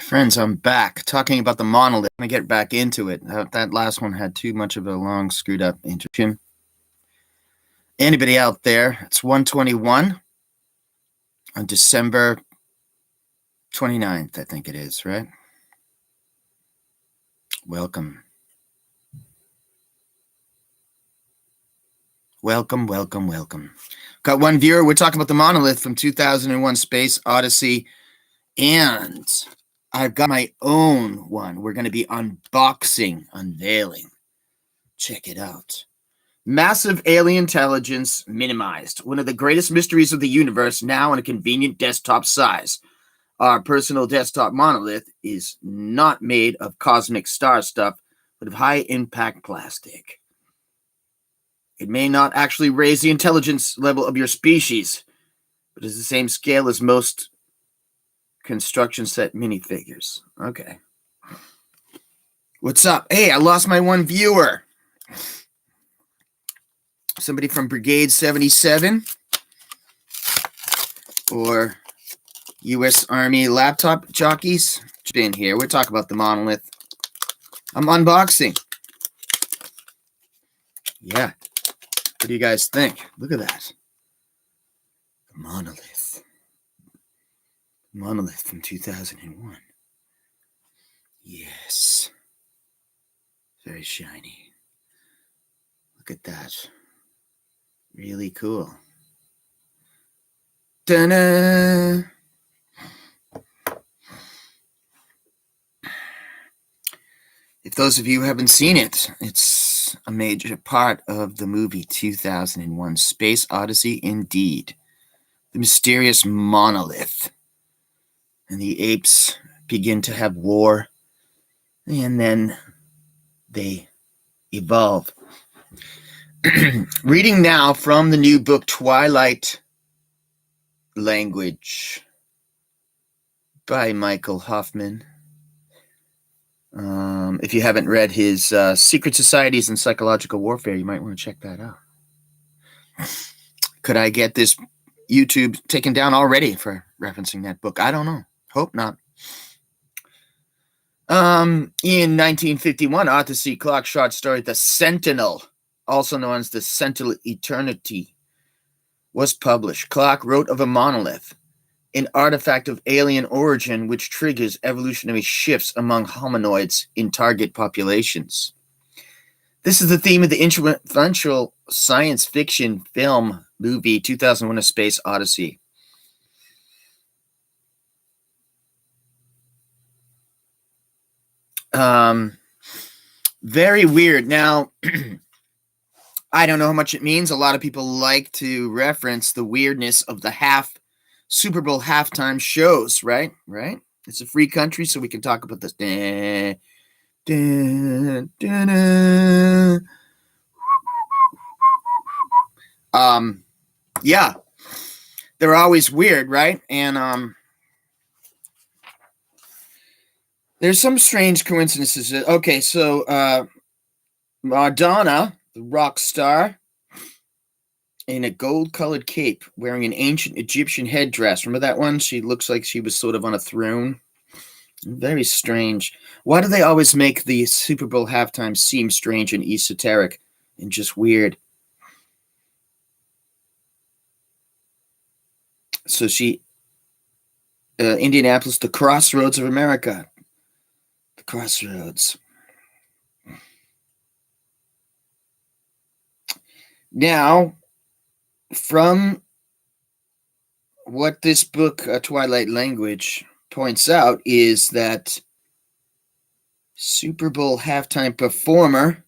Friends, I'm back talking about the monolith. I'm going to get back into it. That last one had too much of a long, screwed up introduction. Anybody out there? It's 121 on December 29th, I think it is, right? Welcome. Welcome, welcome, welcome. Got one viewer. We're talking about the monolith from 2001 Space Odyssey. And I've got my own one. We're going to be unveiling. Check it out. Massive alien intelligence minimized. One of the greatest mysteries of the universe, now in a convenient desktop size. Our personal desktop monolith is not made of cosmic star stuff, but of high-impact plastic. It may not actually raise the intelligence level of your species, but is the same scale as most construction set minifigures. Okay. What's up? Hey, I lost my one viewer. Somebody from Brigade 77 or U.S. Army laptop jockeys. In here, we're talking about the monolith. I'm unboxing. Yeah. What do you guys think? Look at that. The monolith. Monolith from 2001. Yes. Very shiny. Look at that. Really cool. Ta-da! If those of you who haven't seen it, it's a major part of the movie 2001 Space Odyssey indeed. The mysterious monolith. And the apes begin to have war. And then they evolve. Reading now from the new book Twilight Language by Michael Hoffman. If you haven't read his Secret Societies and Psychological Warfare, you might want to check that out. Could I get this YouTube taken down already for referencing that book? I don't know. Hope not. In 1951, Arthur C. Clarke short story The Sentinel, also known as The Sentinel Eternity, was published. Clarke wrote of a monolith, an artifact of alien origin which triggers evolutionary shifts among hominoids in target populations. This is the theme of the influential science fiction film movie 2001: A Space Odyssey. Very weird. Now, I don't know how much it means. A lot of people like to reference the weirdness of the Super Bowl halftime shows, right? Right? It's a free country, so we can talk about this. Yeah. They're always weird, right? And there's some strange coincidences. Okay, so Madonna, the rock star, in a gold-colored cape, wearing an ancient Egyptian headdress. Remember that one? She looks like she was sort of on a throne. Very strange. Why do they always make the Super Bowl halftime seem strange and esoteric and just weird? So Indianapolis, the crossroads of America. The crossroads. Now, from what this book, Twilight Language, points out is that Super Bowl halftime performer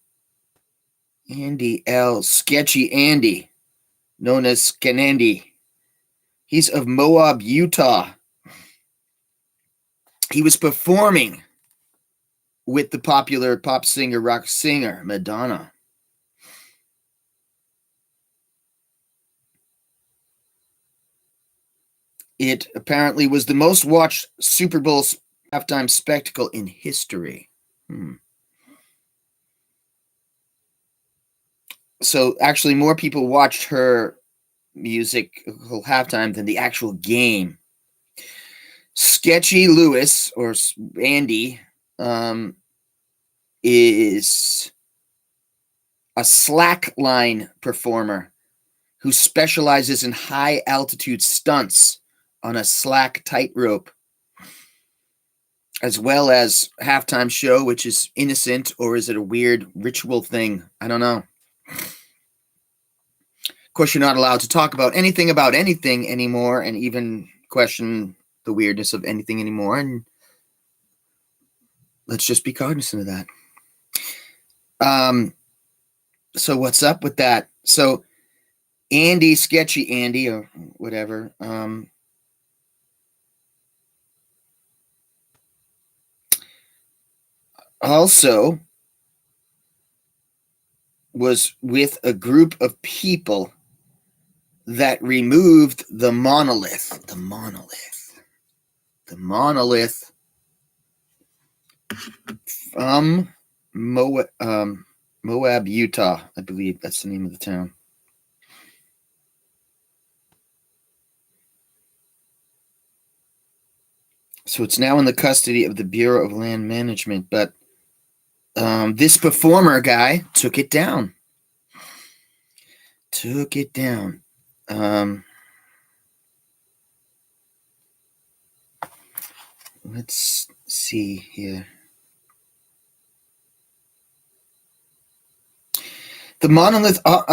Sketchy Andy, known as Skenandy, he's of Moab, Utah. He was performing with the popular pop singer, rock singer, Madonna. It apparently was the most watched Super Bowl halftime spectacle in history. So actually more people watched her musical halftime than the actual game. Sketchy Lewis, or Andy, is a slackline performer who specializes in high altitude stunts on a slack tightrope, as well as halftime show, which is innocent, or is it a weird ritual thing? I don't know. Of course, you're not allowed to talk about anything anymore, and even question the weirdness of anything anymore. And let's just be cognizant of that. So what's up with that? So Andy, Sketchy Andy, or whatever, also was with a group of people that removed the monolith from Moab, Utah. I believe that's the name of the town. So it's now in the custody of the Bureau of Land Management, but this performer guy took it down. Let's see here. The monolith, or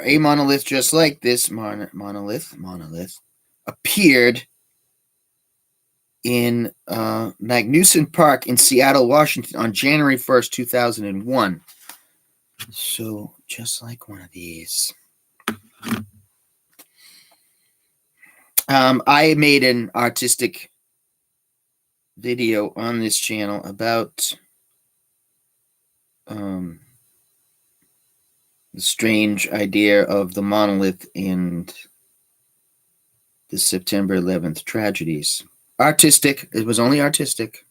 a monolith just like this monolith, appeared in Magnuson Park in Seattle, Washington on January 1st, 2001. So just like one of these. I made an artistic video on this channel about the strange idea of the monolith and the September 11th tragedies. Artistic. It was only artistic.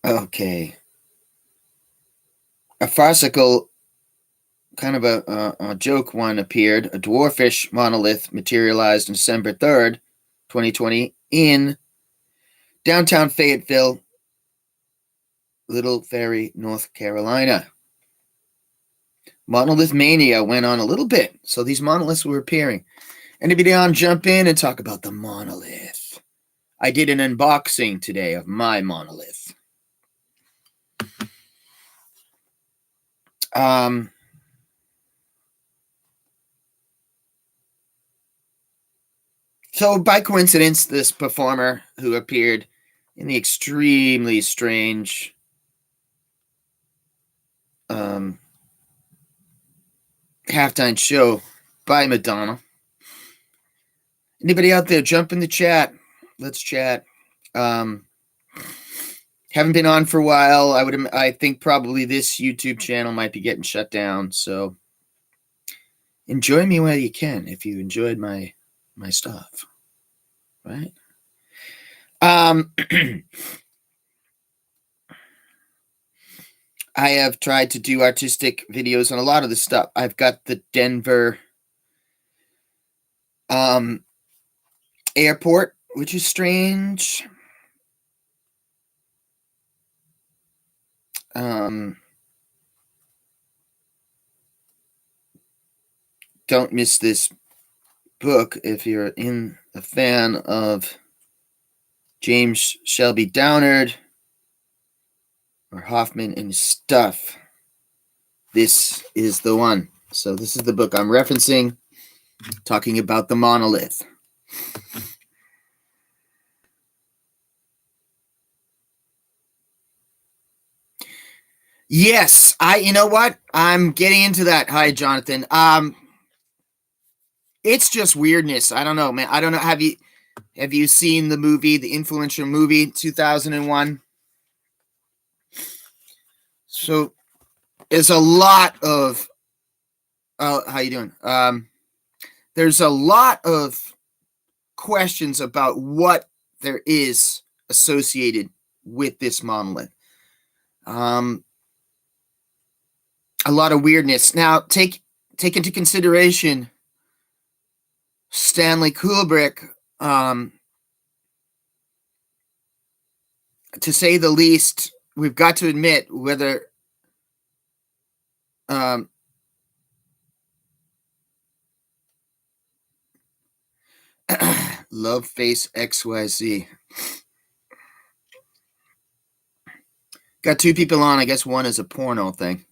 Okay. A farcical, kind of a joke one appeared. A dwarfish monolith materialized on December 3rd, 2020 in downtown Fayetteville, Little Ferry, North Carolina. Monolith mania went on a little bit, so these monoliths were appearing. Anybody on jump in and talk about the monolith? I did an unboxing today of my monolith. So by coincidence, this performer who appeared in the extremely strange halftime show by Madonna. Anybody out there, jump in the chat. Let's chat. Haven't been on for a while. I think probably this YouTube channel might be getting shut down. So enjoy me while you can, if you enjoyed my stuff, right? I have tried to do artistic videos on a lot of this stuff. I've got the Denver airport, which is strange. Don't miss this book if you're a fan of James Shelby Downard or Hoffman and stuff. This is the one. So this is the book I'm referencing, talking about the monolith. Yes, you know what? I'm getting into that. Hi, Jonathan. It's just weirdness. I don't know, man. I don't know. Have you seen the movie, the influential movie, 2001? So there's a lot of how you doing? There's a lot of questions about what there is associated with this monolith. A lot of weirdness. Now, take into consideration Stanley Kubrick, to say the least. We've got to admit whether Love Face XYZ. Got two people on. I guess one is a porno thing.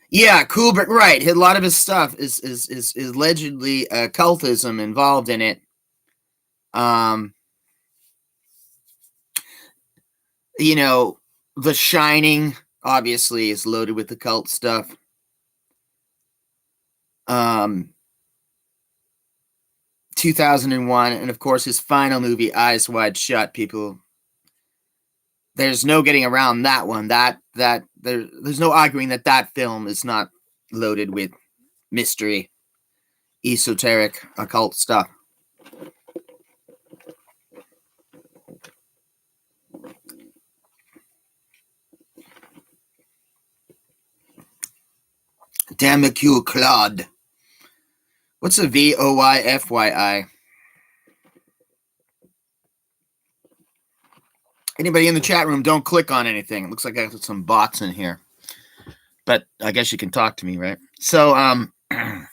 Yeah, Kubrick, right. A lot of his stuff is allegedly occultism involved in it. You know, The Shining obviously is loaded with occult stuff. 2001, and of course his final movie, Eyes Wide Shut. People, there's no getting around that one. There's no arguing that film is not loaded with mystery, esoteric, occult stuff. Damocule Claude. What's a VOYFYI? Anybody in the chat room, don't click on anything. It looks like I got some bots in here. But I guess you can talk to me, right? So, the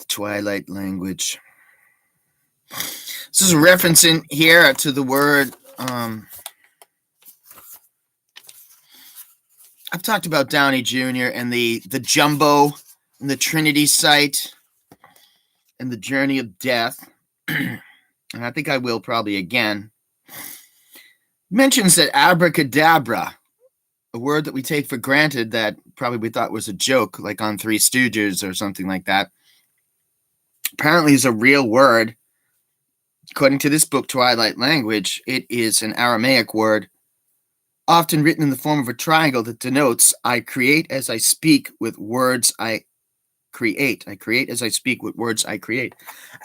Twilight language. This is a reference in here to the word. I've talked about Downey Jr. and the Jumbo and the Trinity site and the Journey of Death. And I think I will probably again. Mentions that abracadabra, a word that we take for granted that probably we thought was a joke, like on Three Stooges or something like that. Apparently is a real word. According to this book, Twilight Language, it is an Aramaic word, often written in the form of a triangle that denotes I create as I speak with words I create. I create as I speak with words I create.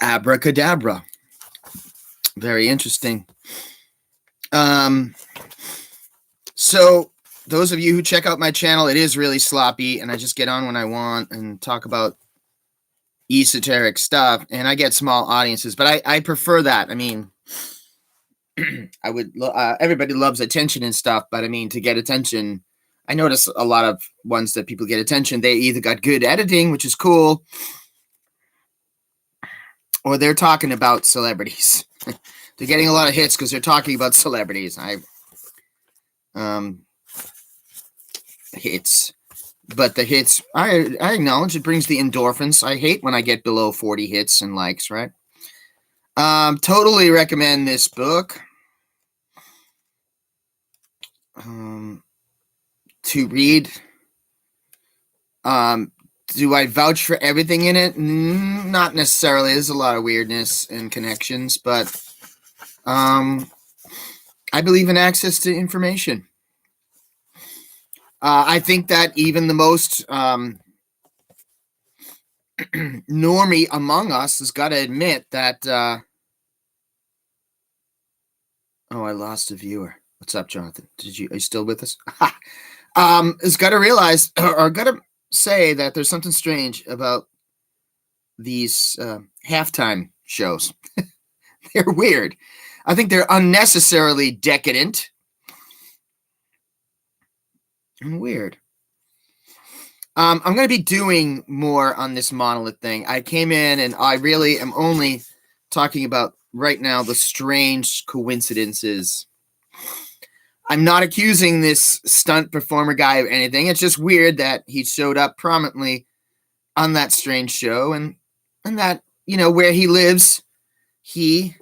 Abracadabra. Very interesting. So those of you who check out my channel, it is really sloppy, and I just get on when I want and talk about esoteric stuff, and I get small audiences, but I prefer that. I mean, I would everybody loves attention and stuff, but I mean, to get attention, I notice a lot of ones that people get attention, they either got good editing, which is cool, or they're talking about celebrities. They're getting a lot of hits because they're talking about celebrities. Hits. But the hits, I acknowledge it brings the endorphins. I hate when I get below 40 hits and likes, right? Totally recommend this book. To read. Do I vouch for everything in it? Not necessarily. There's a lot of weirdness and connections, but I believe in access to information. I think that even the most normie among us has got to admit that. Oh, I lost a viewer. What's up, Jonathan? Are you still with us? Has got to realize or got to say that there's something strange about these halftime shows. They're weird. I think they're unnecessarily decadent and weird. I'm going to be doing more on this monolith thing. I came in and I really am only talking about right now the strange coincidences. I'm not accusing this stunt performer guy of anything. It's just weird that he showed up prominently on that strange show and that, you know, where he lives, he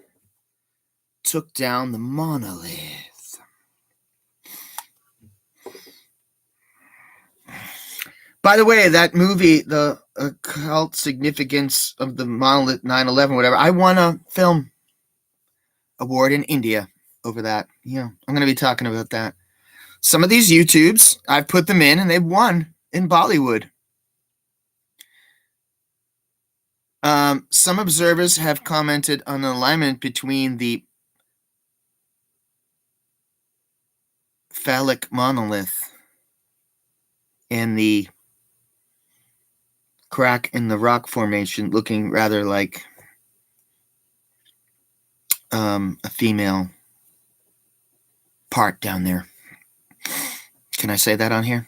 took down the monolith. By the way, that movie, the occult significance of the monolith 9/11, whatever, I won a film award in India over that. Yeah, I'm going to be talking about that. Some of these YouTubes, I've put them in and they've won in Bollywood. Some observers have commented on the alignment between the phallic monolith and the crack in the rock formation looking rather like a female part down there. Can I say that on here?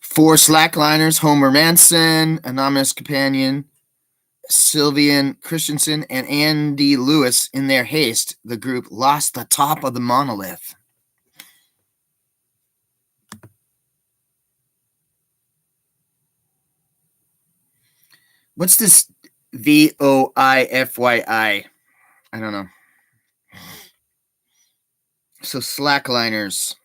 Four slackliners, Homer Manson, Anonymous Companion, Sylvian Christensen, and Andy Lewis. In their haste, the group lost the top of the monolith. What's this VOIFYI? I don't know. So slackliners.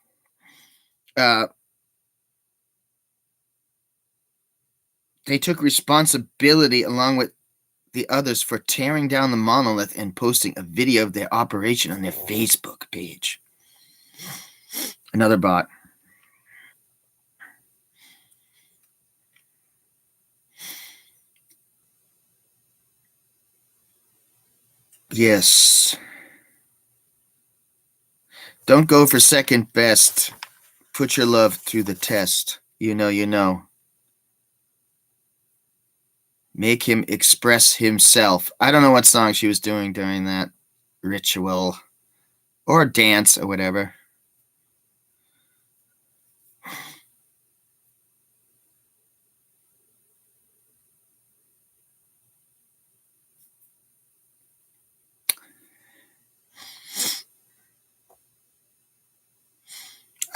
They took responsibility along with the others for tearing down the monolith and posting a video of their operation on their Facebook page. Another bot. Yes. Don't go for second best. Put your love through the test. You know. Make him express himself. I don't know what song she was doing during that ritual or dance or whatever.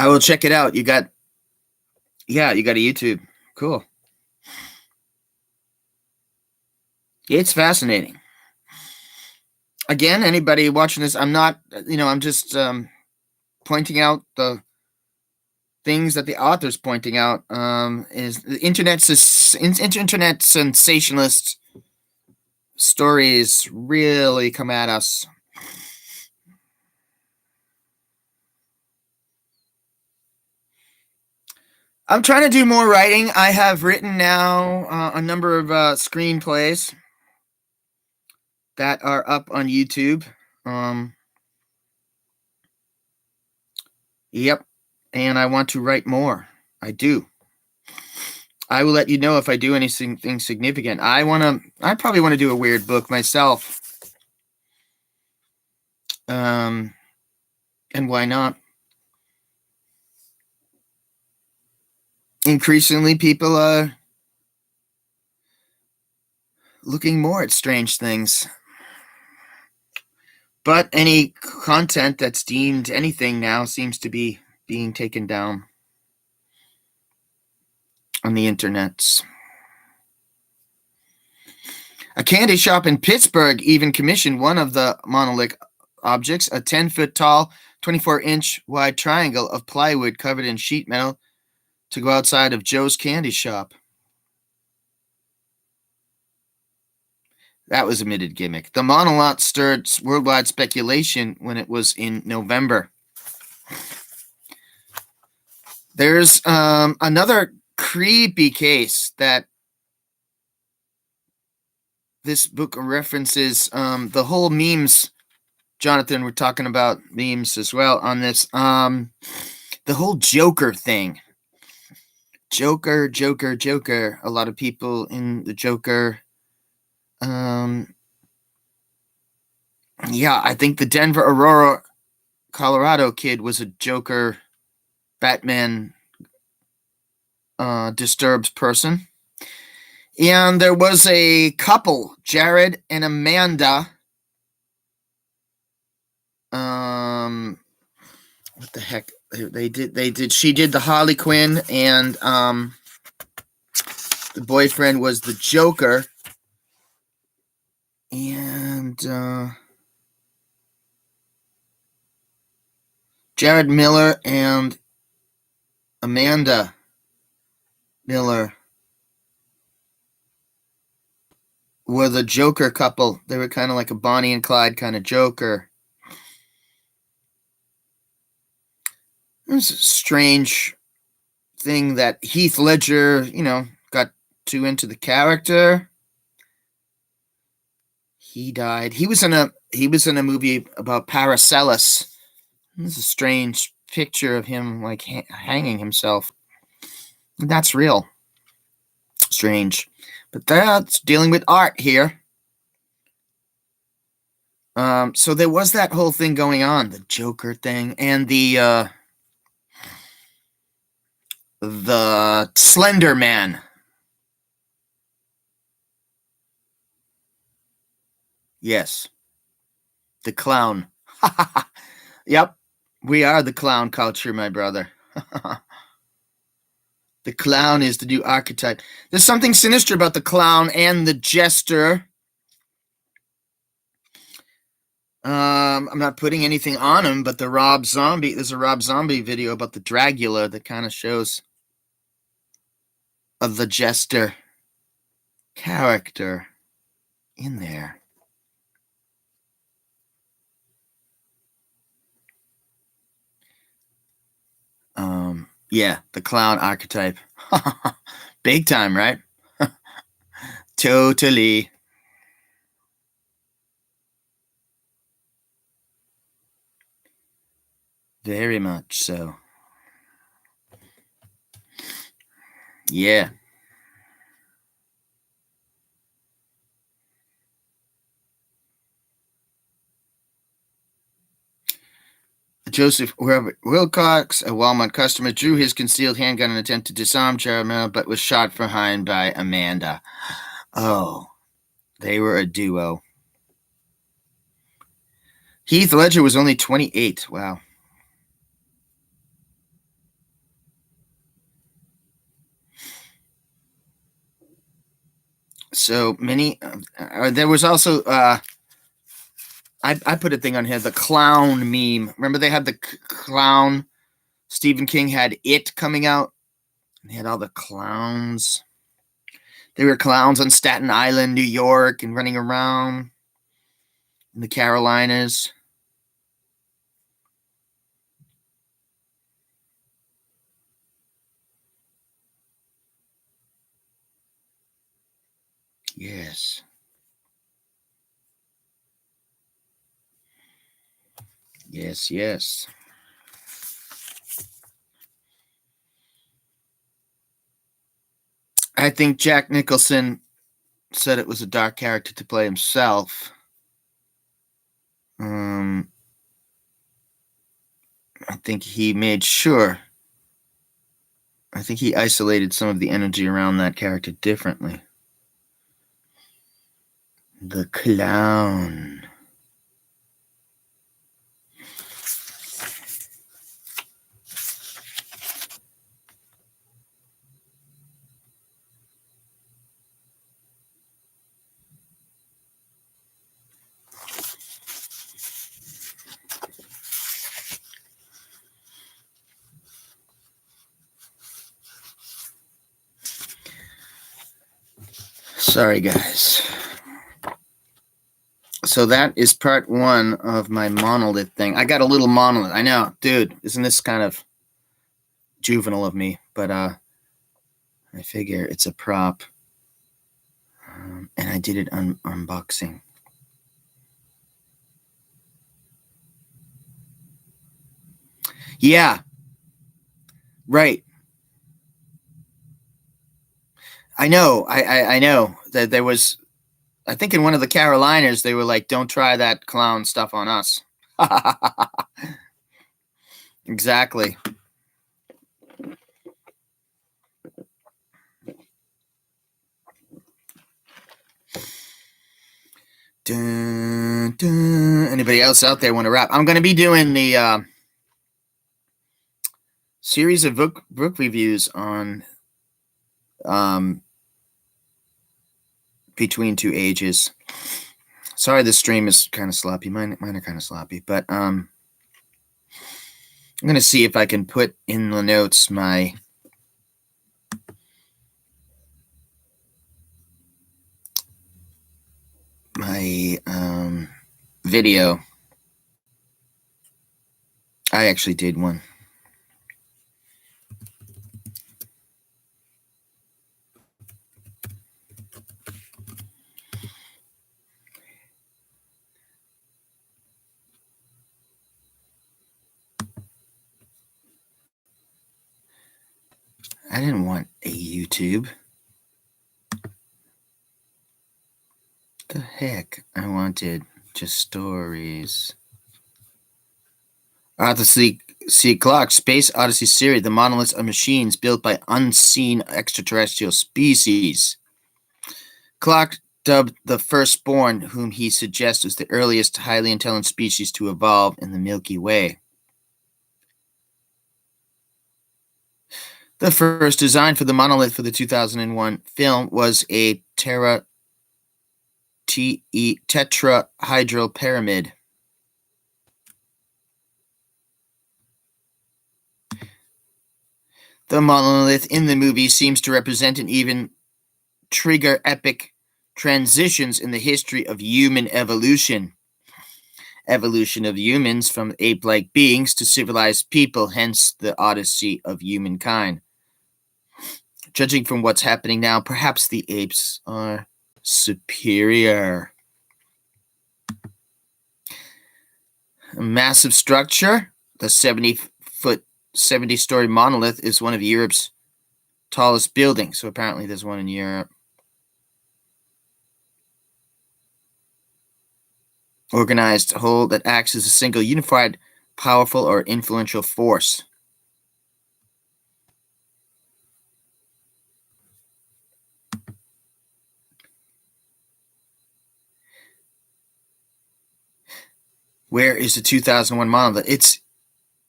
I will check it out. You got a YouTube. Cool. It's fascinating. Again, anybody watching this, I'm not, I'm just pointing out the things that the author's pointing out. Is the internet sensationalist stories really come at us. I'm trying to do more writing. I have written now a number of screenplays that are up on YouTube. Yep. And I want to write more. I do. I will let you know if I do anything significant. I probably want to do a weird book myself. And why not? Increasingly, people are looking more at strange things. But any content that's deemed anything now seems to be being taken down on the internets. A candy shop in Pittsburgh even commissioned one of the monolith objects, a 10-foot tall, 24-inch wide triangle of plywood covered in sheet metal, to go outside of Joe's Candy Shop. That was a admitted gimmick. The monolith stirred worldwide speculation when it was in November. There's another creepy case that this book references. The whole memes, Jonathan, we're talking about memes as well on this. The whole Joker thing. Joker. A lot of people in the Joker. Yeah, I think the Denver, Aurora, Colorado kid was a Joker, Batman, disturbed person. And there was a couple, Jared and Amanda. What the heck? They did. She did the Harley Quinn, and the boyfriend was the Joker. And Jared Miller and Amanda Miller were the Joker couple. They were kind of like a Bonnie and Clyde kind of Joker. It was a strange thing that Heath Ledger, got too into the character. He died. He was in a movie about Paracelsus. This is a strange picture of him like hanging himself. That's real. Strange. But that's dealing with art here. So there was that whole thing going on, the Joker thing, and the Slender Man. Yes. The clown. Yep. We are the clown culture, my brother. The clown is the new archetype. There's something sinister about the clown and the jester. I'm not putting anything on him, but there's a Rob Zombie video about the Dragula that kind of shows the jester character in there. Yeah, the clown archetype. Big time, right? Totally. Very much so. Yeah. Joseph Wilcox, a Walmart customer, drew his concealed handgun in an attempt to disarm Jeremiah, but was shot behind by Amanda. Oh, they were a duo. Heath Ledger was only 28. Wow. So many. There was also. I put a thing on here. The clown meme. Remember they had the clown. Stephen King had It coming out. They had all the clowns. They were clowns on Staten Island, New York, and running around in the Carolinas. Yes. Yes, yes. I think Jack Nicholson said it was a dark character to play himself. I think he made sure. I think he isolated some of the energy around that character differently. The clown. Sorry, guys. So that is part one of my monolith thing. I got a little monolith. I know, dude, isn't this kind of juvenile of me? But I figure it's a prop. And I did it unboxing. Yeah. Right. I know. I know that there was. I think in one of the Carolinas they were like, "Don't try that clown stuff on us." Exactly. Dun, dun. Anybody else out there want to rap? I'm going to be doing the series of book reviews on Between Two Ages. Sorry, the stream is kind of sloppy. Mine are kind of sloppy, but I'm going to see if I can put in the notes my video. I actually did one. I didn't want a YouTube. The heck? I wanted just stories. Arthur C. Clarke, Space Odyssey series, the monoliths are machines built by unseen extraterrestrial species. Clarke dubbed the firstborn, whom he suggests was the earliest highly intelligent species to evolve in the Milky Way. The first design for the monolith for the 2001 film was a tetrahedral pyramid. The monolith in the movie seems to represent and even trigger epic transitions in the history of human evolution. Evolution of humans from ape-like beings to civilized people, hence the odyssey of humankind. Judging from what's happening now, perhaps the apes are superior. A massive structure, the 70-story monolith is one of Europe's tallest buildings. So apparently there's one in Europe. Organized whole that acts as a single unified, powerful, or influential force. Where is the 2001 monolith? It's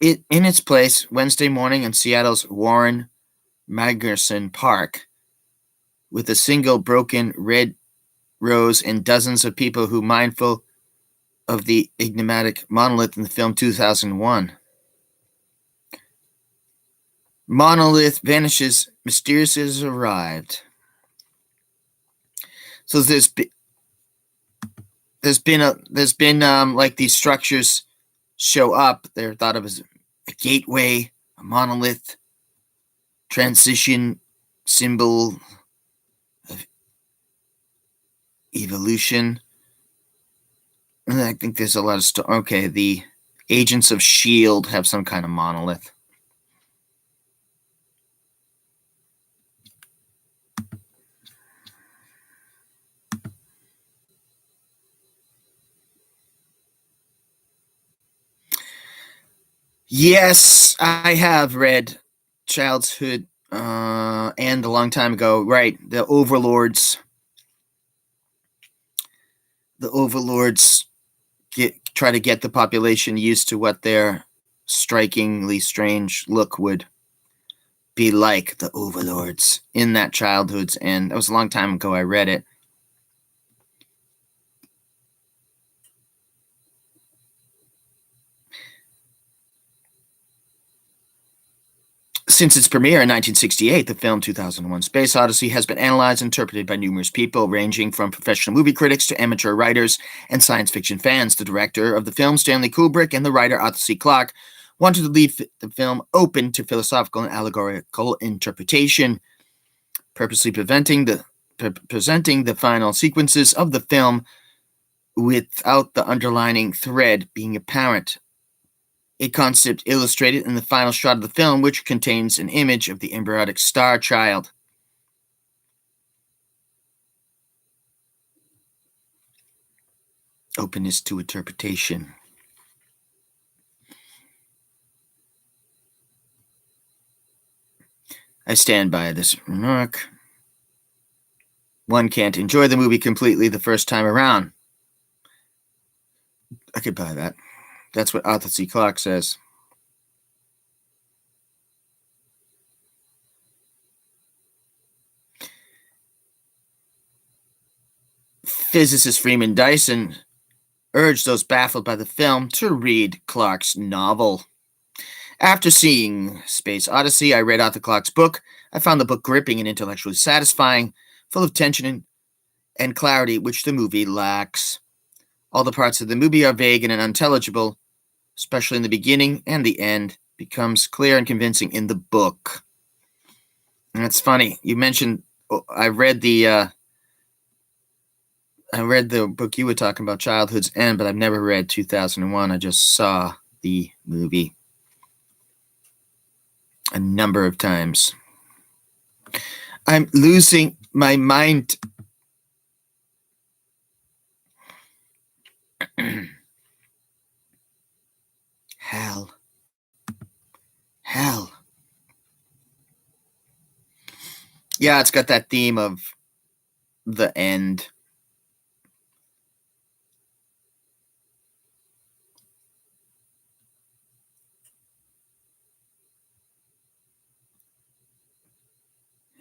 in its place Wednesday morning in Seattle's Warren Magnuson Park, with a single broken red rose and dozens of people who mindful of the enigmatic monolith in the film 2001. Monolith vanishes, mysteriously has arrived. So there's been like these structures show up. They're thought of as a gateway, a monolith, transition, symbol of evolution. And I think there's a lot of okay, the Agents of S.H.I.E.L.D. have some kind of monolith. Yes, I have read Childhood and a long time ago. Right, the overlords try to get the population used to what their strikingly strange look would be like. The overlords in that Childhood's End. That was a long time ago. I read it. Since its premiere in 1968, the film 2001 Space Odyssey has been analyzed and interpreted by numerous people, ranging from professional movie critics to amateur writers and science fiction fans. The director of the film, Stanley Kubrick, and the writer, Arthur C. Clarke, wanted to leave the film open to philosophical and allegorical interpretation, purposely presenting the final sequences of the film without the underlining thread being apparent. A concept illustrated in the final shot of the film, which contains an image of the embryonic star child. Openness to interpretation. I stand by this remark. One can't enjoy the movie completely the first time around. I could buy that. That's what Arthur C. Clarke says. Physicist Freeman Dyson urged those baffled by the film to read Clarke's novel. After seeing Space Odyssey, I read Arthur Clarke's book. I found the book gripping and intellectually satisfying, full of tension and clarity, which the movie lacks. All the parts of the movie are vague and unintelligible, especially in the beginning, and the end becomes clear and convincing in the book. And it's funny. You mentioned I read the book you were talking about, Childhood's End, but I've never read 2001. I just saw the movie a number of times. I'm losing my mind. Hell. Yeah, it's got that theme of the end.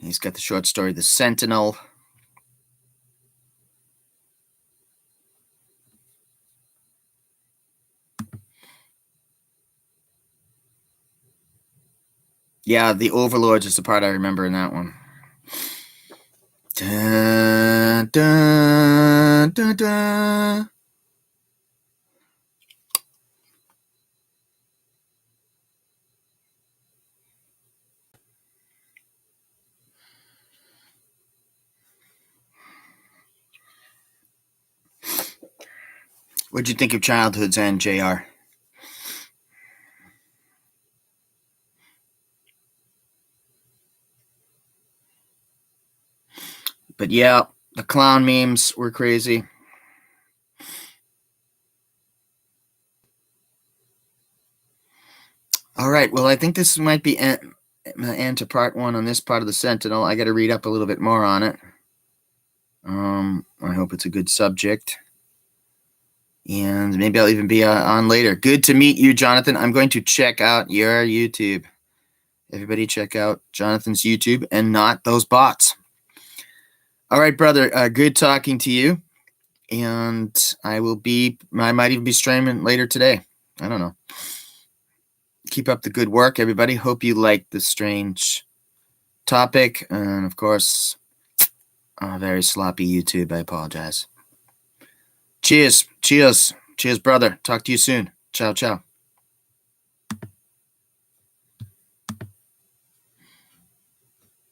He's got the short story, The Sentinel. Yeah, the Overlords is the part I remember in that one. Dun, dun, dun, dun. What'd you think of Childhood's End, JR? But yeah, the clown memes were crazy. All right, well, I think this might be end to part one on this part of the Sentinel. I got to read up a little bit more on it. I hope it's a good subject. And maybe I'll even be on later. Good to meet you, Jonathan. I'm going to check out your YouTube. Everybody check out Jonathan's YouTube and not those bots. All right, brother. Good talking to you. And I might even be streaming later today. I don't know. Keep up the good work, everybody. Hope you liked the strange topic. And of course, very sloppy YouTube. I apologize. Cheers, brother. Talk to you soon. Ciao, ciao.